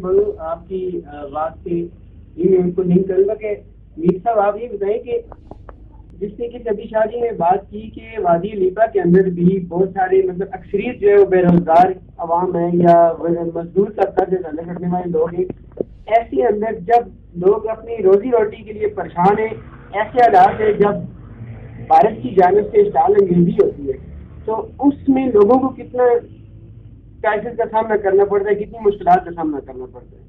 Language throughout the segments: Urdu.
بولوں آپ کی بات سے یہ ان کو لنک کروں گا کہ میر صاحب آپ یہ بتائیں کہ جس طریقے سے ابھی شاہ جی نے بات کی کہ وادی لیپا کے اندر بھی بہت سارے مطلب اکثریت جو ہے وہ بے روزگار عوام ہیں یا مزدور طبقہ سے تعلق رکھنے والے لوگ ہیں، ایسے اندر جب لوگ اپنی روزی روٹی کے لیے پریشان ہیں، ایسے حالات ہیں جب بھارت کی جانب سے اسٹال انگریزی ہوتی ہے تو اس میں لوگوں کو کتنا کرائسس کا سامنا کرنا پڑتا ہے، کتنی مشکلات کا سامنا کرنا پڑتا ہے؟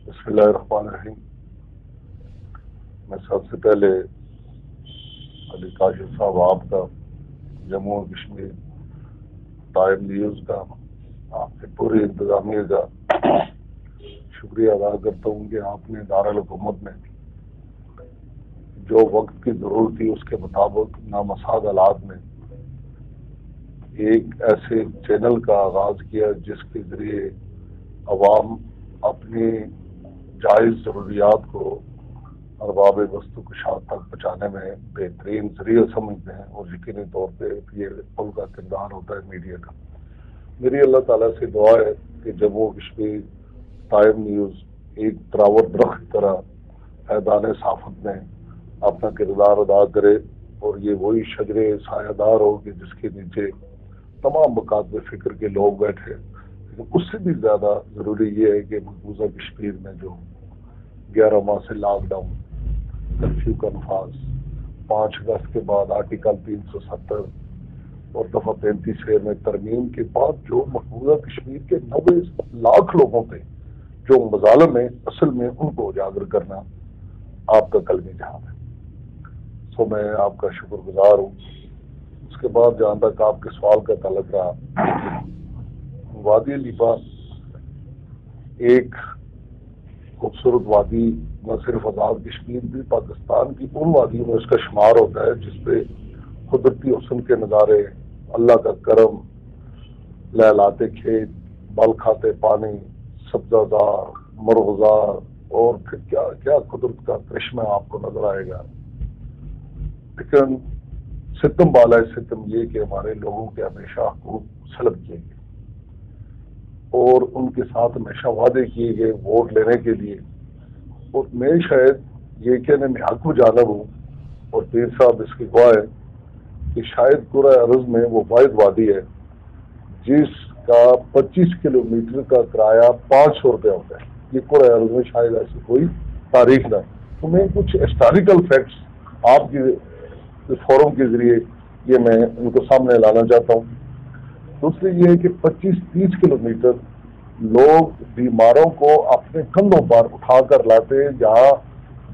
بسم اللہ الرحمن الرحیم۔ میں سب سے پہلے علی کاشف صاحب آپ کا، جموں و کشمیر ٹائم نیوز کا، آپ کی پوری انتظامیہ کا شکریہ ادا کرتا ہوں کہ آپ نے دارالحکومت میں جو وقت کی ضرورت تھی اس کے مطابق نامساعد حالات میں ایک ایسے چینل کا آغاز کیا جس کے ذریعے عوام اپنی جائز ضروریات کو ارباب وسط کشاد تک پہنچانے میں بہترین ذریعہ سمجھتے ہیں، اور یقینی طور پہ یہ ان کا کردار ہوتا ہے میڈیا کا۔ میری اللہ تعالیٰ سے دعا ہے کہ جموں و کشمیر ٹائم نیوز ایک تراوت درخت کی طرح میدان صافت میں اپنا کردار ادا کرے، اور یہ وہی شجر سایہ دار ہو کہ جس کے نیچے تمام مکاتب فکر کے لوگ بیٹھے۔ لیکن اس سے بھی زیادہ ضروری یہ ہے کہ مقبوضہ کشمیر میں جو 11 ماہ سے لاک ڈاؤن، کرفیو کا نفاذ، 5 اگست کے بعد آرٹیکل 370 اور دفعہ 35 میں ترمیم کے بعد جو مقبوضہ کشمیر کے 90 لاکھ لوگوں پہ جو مظالم ہیں، اصل میں ان کو اجاگر کرنا آپ کا قلبی جہاد ہے۔ سو میں آپ کا شکر گزار ہوں۔ اس کے بعد جہاں تک آپ کے سوال کا تعلق رہا، وادی لیپا ایک خوبصورت وادی نہ صرف آزاد کشمیر بھی، پاکستان کی ان وادیوں میں اس کا شمار ہوتا ہے جس پہ قدرتی حسن کے نظارے، اللہ کا کرم، لہلاتے کھیت، بل کھاتے پانی، سبزہ زار، مرغزار، اور پھر کیا کیا قدرت کا کرشمہ آپ کو نظر آئے گا۔ لیکن ستم بالائے ستم یہ کہ ہمارے لوگوں کے ہمیشہ حقوق سلب کیے گئے اور ان کے ساتھ ہمیشہ وعدے کیے گئے ووٹ لینے کے لیے، اور میں شاید یہ کہنے میں حق و جانب ہوں، اور پیر صاحب اس کی گواہ ہے کہ شاید کرۂ ارض میں وہ واحد وادی ہے جس کا 25 کلومیٹر کا کرایہ 500 روپے ہوتا ہے۔ یہ کرۂ ارض میں شاید ایسی کوئی تاریخ نہ ہے۔ تو میں کچھ ہسٹوریکل فیکٹس آپ کی فورم کے ذریعے یہ میں ان کو سامنے لانا چاہتا ہوں۔ دوسری یہ ہے کہ 25-30 کلومیٹر لوگ بیماروں کو اپنے کندھوں پر اٹھا کر لاتے ہیں، جہاں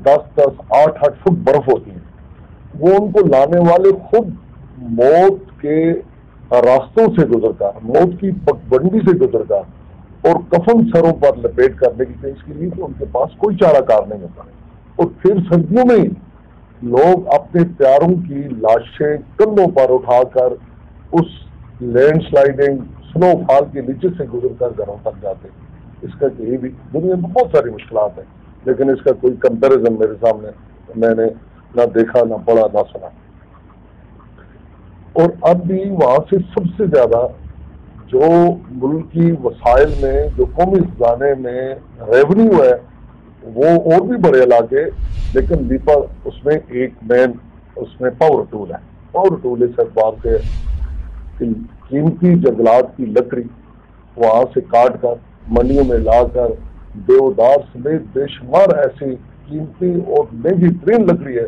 10-10 8-8 فٹ برف ہوتی ہے۔ وہ ان کو لانے والے خود موت کے راستوں سے گزر کر، موت کی پگڈنڈی سے گزر کر، اور کفن سروں پر لپیٹ کرنے کی کوشش کی لیے، تو ان کے پاس کوئی چارہ کار نہیں ہوتا۔ اور پھر سردیوں میں لوگ اپنے پیاروں کی لاشیں کندھوں پر اٹھا کر اس لینڈ سلائڈنگ سنو فال کے نیچے سے گزر کر گھروں تک جاتے ہیں۔ اس کا کہیں بھی دنیا میں بہت ساری مشکلات ہیں، لیکن اس کا کوئی کمپیریزن میرے سامنے میں نے نہ دیکھا، نہ پڑھا، نہ سنا۔ اور اب بھی وہاں سے سب سے زیادہ جو ملکی وسائل میں، جو قومی خزانے میں ریونیو ہے، وہ اور بھی بڑے علاقے، لیکن لیپا اس میں ایک مین اس میں پاور ٹول ہے۔ پاور ٹول اس اعتبار سے قیمتی جنگلات کی لکڑی وہاں سے کاٹ کر منڈیوں میں لا کر دیودار سمیت بے شمار ایسی قیمتی اور مہنگی ترین لکڑی ہے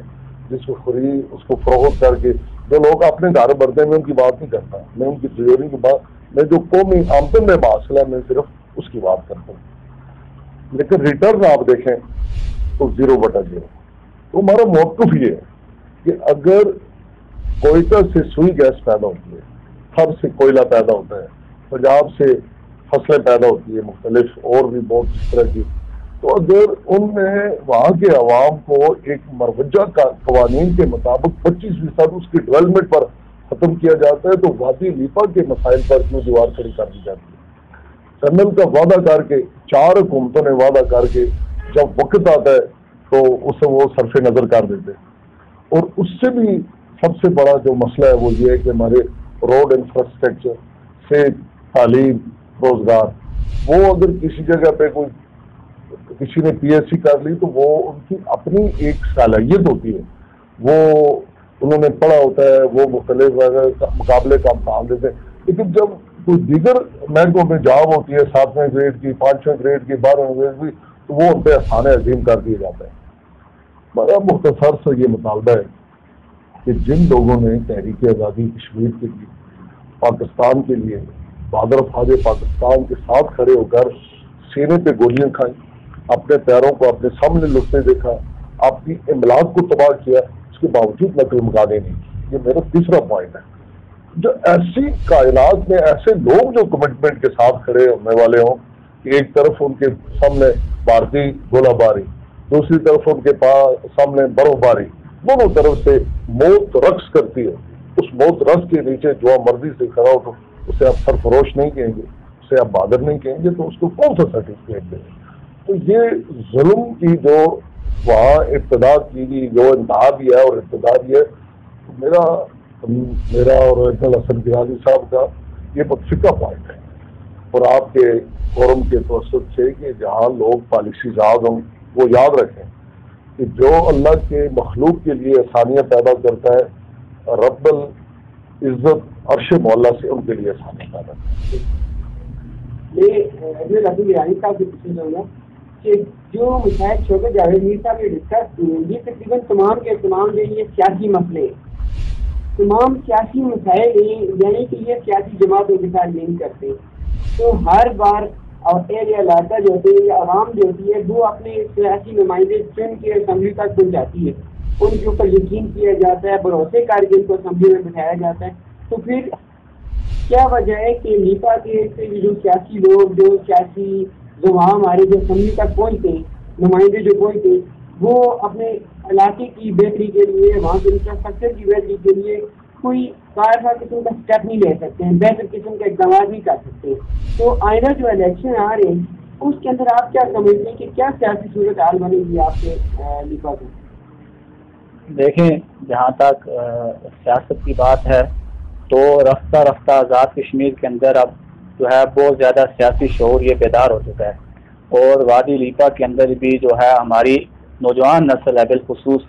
جس کو خرید، اس کو فروخت کر کے جو لوگ اپنے گھر بھرتے ہیں، میں ان کی بات نہیں کرتا، میں ان کی تجوری کی بات، میں جو قومی آمدن میں حاصل ہے میں صرف اس کی بات کرتا ہوں۔ لیکن ریٹرن آپ دیکھیں تو 0/0۔ تو ہمارا موقف یہ ہے کہ اگر کوئٹہ سے سوئی گیس پیدا ہوتی ہے، تھر سے کوئلہ پیدا ہوتا ہے، پنجاب سے فصلیں پیدا ہوتی ہے مختلف اور بھی بہت اس طرح کی، تو اگر ان میں وہاں کے عوام کو ایک مروجہ قوانین کے مطابق 25% اس کی ڈیولپمنٹ پر ختم کیا جاتا ہے، تو وادی لیپا کے مسائل پر کیوں دیوار کھڑی کر دی جاتی ہے؟ ٹنل کا وعدہ کر کے 4 حکومتوں نے وعدہ کر کے جب وقت آتا ہے تو اسے وہ صرف نظر کر دیتے۔ اور اس سے بھی سب سے بڑا جو مسئلہ ہے وہ یہ ہے کہ ہمارے روڈ انفراسٹرکچر، صحت، تعلیم، روزگار، وہ اگر کسی جگہ پہ کسی نے PhD کر لی تو وہ ان کی اپنی ایک صلاحیت ہوتی ہے، وہ انہوں نے پڑھا ہوتا ہے، وہ مختلف مقابلے کا امتحان دیتے ہیں. لیکن جب کوئی دیگر محکموں میں جاب ہوتی ہے 7ویں گریڈ کی، 5ویں گریڈ کی، 12ویں گریڈ کی، تو وہ ان پہ احسان عظیم کر دیا جاتا ہے. بڑا مختصر سے یہ مطالبہ ہے کہ جن لوگوں نے تحریک آزادی کشمیر کے لیے، پاکستان کے لیے، بہادر افواج پاکستان کے ساتھ کھڑے ہو کر سینے پہ گولیاں کھائیں، اپنے پیروں کو اپنے سامنے لٹنے دیکھا، اپنی املاک کو تباہ کیا، اس کے باوجود نقل مکانی نہیں کی. یہ میرا تیسرا پوائنٹ ہے. جو ایسی کائنات میں ایسے لوگ جو کمٹمنٹ کے ساتھ کھڑے ہونے والے ہوں کہ ایک طرف ان کے سامنے بھارتی گولہ باری، دوسری طرف ان کے سامنے برف باری، دونوں طرف سے موت رقص کرتی ہے. اس موت رقص کے نیچے جو مرضی سے کھڑا ہو تو اسے آپ سرفروش نہیں کہیں گے، اسے آپ بہادر نہیں کہیں گے، تو اس کو کون سا سرٹیفکیٹ دیں گے؟ تو یہ ظلم کی جو وہاں ابتدا کی گئی، جو انتہا بھی ہے اور ابتدا بھی ہے، میرا اور اجمل حسن گیلانی صاحب کا یہ متفقہ پوائنٹ ہے. اور آپ کے فورم کے توسط سے کہ جہاں لوگ پالیسی زاد ہوں، وہ یاد رکھیں کہ جو اللہ کے مخلوق کے لیے آسانیاں پیدا کرتا ہے، رب العزت عرش مولا سے ان کے لیے آسانیاں پیدا کرتا ہے. میں اجمل حسن گیلانی صاحب سے پوچھنا چاہوں گا کہ جو مشاہد شوکت جاوید میر صاحب نے ڈسکس کیے، یہ تقریباً تمام کے تمام جو یہ سیاسی مسئلے، تمام سیاسی مسائل ہیں، یعنی کہ یہ سیاسی جماعتوں کے ساتھ لنک کرتے ہیں. تو ہر بار اور ایریا علاقہ جو ہوتے ہیں یا عوام جو ہوتی ہے وہ اپنے سیاسی نمائندے چن کے اسمبلی تک پہنچ جاتی ہے، ان کے اوپر یقین کیا جاتا ہے، بھروسے کر کے ان کو اسمبلی میں بٹھایا جاتا ہے. تو پھر کیا وجہ ہے کہ نیپا کے جو سیاسی لوگ، جو سیاسی زعماء ہمارے جو اسمبلی تک پہنچتے ہیں، نمائندے جو پہنچتے ہیں، وہ اپنے علاقے کی بہتری کے لیے، وہاں کے انفراسٹرکچر کی بہتری کے لیے کوئی کارساز قسم کا اسٹیپ نہیں لے سکتے ہیں، بہتر قسم کے اقدامات نہیں کر سکتے. تو آئندہ جو الیکشن آ رہے ہیں اس کے اندر آپ کیا سمجھتے ہیں کہ کیا سیاسی صورت حال بنے گی آپ کے نیپا کو؟ دیکھیں، جہاں تک سیاست کی بات ہے تو رفتہ رفتہ آزاد کشمیر کے اندر اب جو ہے بہت زیادہ سیاسی شعور یہ بیدار ہو چکا ہے، اور وادی لیپا کے اندر بھی جو ہے ہماری نوجوان نسل ہے بالخصوص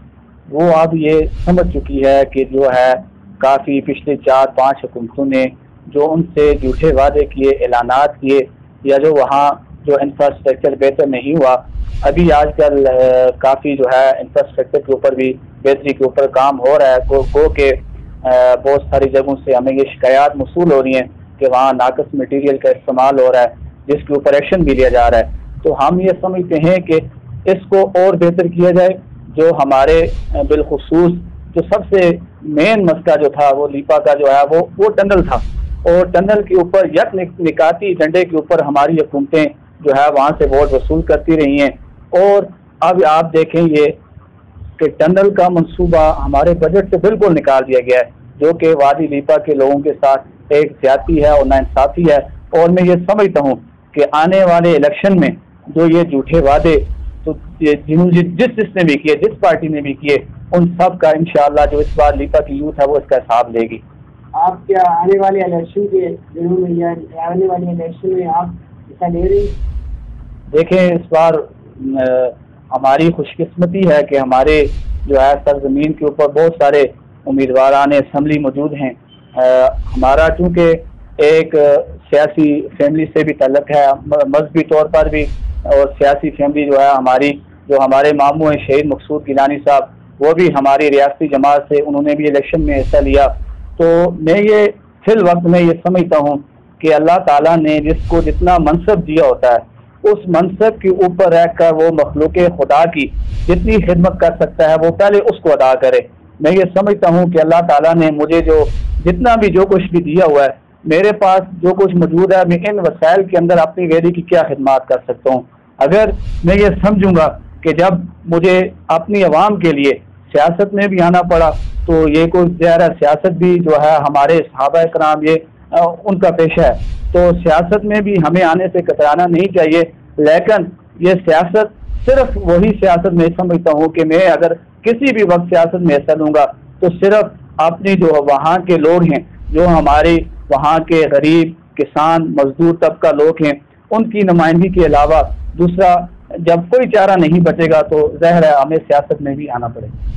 وہ اب یہ سمجھ چکی ہے کہ جو ہے کافی پچھلے 4-5 حکومتوں نے جو ان سے جھوٹے وعدے کیے، اعلانات کیے، یا جو وہاں جو انفراسٹرکچر بہتر نہیں ہوا. ابھی آج کل کافی جو ہے انفراسٹرکچر کے اوپر بھی بہتری کے اوپر کام ہو رہا ہے. گو کہ بہت ساری جگہوں سے ہمیں یہ شکایات موصول ہو رہی ہیں کہ وہاں ناقص مٹیریل کا استعمال ہو رہا ہے، جس کے اوپر ایکشن بھی لیا جا رہا ہے. تو ہم یہ سمجھتے ہیں کہ اس کو اور بہتر کیا جائے. جو ہمارے بالخصوص جو سب سے مین مسئلہ جو تھا وہ لیپا کا جو ہے وہ ٹنل تھا، اور ٹنل کے اوپر یک نکاتی ڈنڈے کے اوپر ہماری حکومتیں جو ہے وہاں سے ووٹ وصول کرتی رہی ہیں. اور اب آپ دیکھیں یہ کہ ٹنل کا منصوبہ ہمارے بجٹ سے بالکل نکال دیا گیا ہے، جو کہ وادی لیپا کے لوگوں کے ساتھ ایک زیادتی ہے اور ناانصافی ہے. اور میں یہ سمجھتا ہوں کہ آنے والے الیکشن میں جو یہ جھوٹے وعدے تو جس نے بھی کیے، جس پارٹی نے بھی کیے، ان سب کا انشاءاللہ جو اس بار لیپا کی یوتھ ہے وہ اس کا حساب لے گی. آپ کیا آنے والے الیکشن کے دنوں میں یا آنے والے الیکشن میں آپ حصہ لے رہے ہیں؟ دیکھیں، اس بار ہماری خوش قسمتی ہے کہ ہمارے جو ہے سرزمین کے اوپر بہت سارے امیدواران اسمبلی موجود ہیں. ہمارا چونکہ ایک سیاسی فیملی سے بھی تعلق ہے، مذہبی طور پر بھی، اور سیاسی فیملی جو ہے ہماری جو ہمارے ماموں ہیں شہید مقصود گیلانی صاحب، وہ بھی ہماری ریاستی جماعت سے، انہوں نے بھی الیکشن میں حصہ لیا. تو میں یہ فی الوقت میں یہ سمجھتا ہوں کہ اللہ تعالیٰ نے جس کو جتنا منصب دیا ہوتا ہے اس منصب کے اوپر رہ کر وہ مخلوق خدا کی جتنی خدمت کر سکتا ہے وہ پہلے اس کو ادا کرے. میں یہ سمجھتا ہوں کہ اللہ تعالیٰ نے مجھے جو جتنا بھی جو کچھ بھی دیا ہوا ہے، میرے پاس جو کچھ موجود ہے، میں ان وسائل کے اندر اپنی ویری کی کیا خدمات کر سکتا ہوں. اگر میں یہ سمجھوں گا کہ جب مجھے اپنی عوام کے لیے سیاست میں بھی آنا پڑا تو یہ کوئی ظاہر سیاست بھی جو ہے ہمارے صحابہ کرام یہ ان کا پیشہ ہے، تو سیاست میں بھی ہمیں آنے سے کترانا نہیں چاہیے. لیکن یہ سیاست صرف وہی سیاست میں سمجھتا ہوں کہ میں اگر کسی بھی وقت سیاست میں حصہ لوں گا تو صرف اپنی جو وہاں کے لوگ ہیں، جو ہمارے وہاں کے غریب کسان مزدور طبقہ لوگ ہیں، ان کی نمائندگی کے علاوہ دوسرا جب کوئی چارہ نہیں بچے گا تو ظاہر ہے ہمیں سیاست میں بھی آنا پڑے گا.